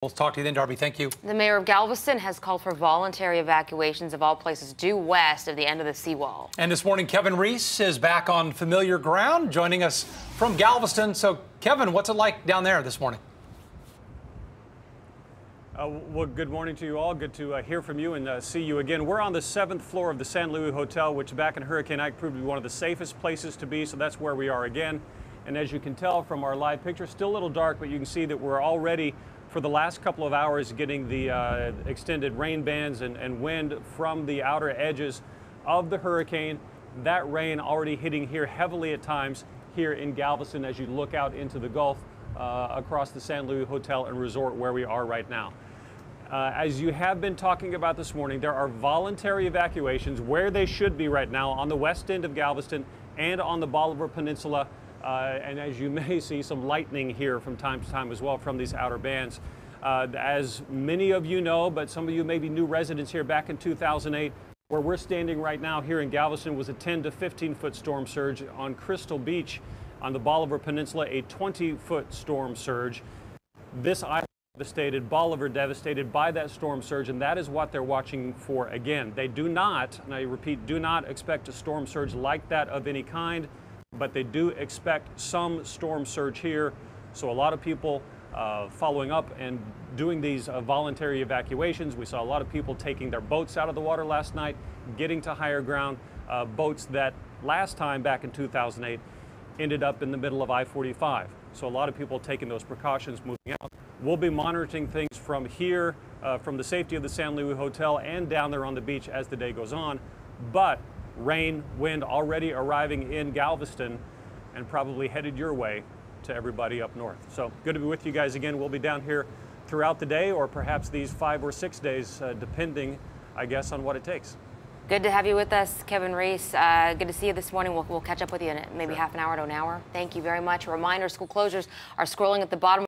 We'll talk to you then, Darby. Thank you. The mayor of Galveston has called for voluntary evacuations of all places due west of the end of the seawall. And this morning, Kevin Reese is back on familiar ground, joining us from Galveston. So, Kevin, what's it like down there this morning? Well, good morning to you all. Good to hear from you and see you again. We're on the 7th floor of the San Luis Hotel, which back in Hurricane Ike proved to be one of the safest places to be. So that's where we are again. And as you can tell from our live picture, still a little dark, but you can see that we're already, for the last couple of hours, getting the extended rain bands and wind from the outer edges of the hurricane. That rain already hitting here heavily at times here in Galveston as you look out into the Gulf across the San Luis Hotel and Resort where we are right now. As you have been talking about this morning, there are voluntary evacuations where they should be right now on the west end of Galveston and on the Bolivar Peninsula. And as you may see, some lightning here from time to time as well from these outer bands. As many of you know, but some of you may be new residents here, back in 2008, where we're standing right now here in Galveston was a 10 to 15-foot storm surge. On Crystal Beach on the Bolivar Peninsula, a 20-foot storm surge. This island devastated, Bolivar devastated by that storm surge, and that is what they're watching for again. They do not, and I repeat, do not expect a storm surge like that of any kind, but they do expect some storm surge here. So a lot of people following up and doing these voluntary evacuations. We saw a lot of people taking their boats out of the water last night, getting to higher ground, boats that last time back in 2008 ended up in the middle of I-45. So a lot of people taking those precautions moving out. We'll be monitoring things from here, from the safety of the San Luis Hotel and down there on the beach as the day goes on. But rain, wind already arriving in Galveston and probably headed your way to everybody up north. So good to be with you guys again. We'll be down here throughout the day, or perhaps these 5 or 6 days, depending, I guess, on what it takes. Good to have you with us, Kevin Reese. Good to see you this morning. We'll catch up with you in maybe half an hour to an hour. Thank you very much. A reminder, school closures are scrolling at the bottom.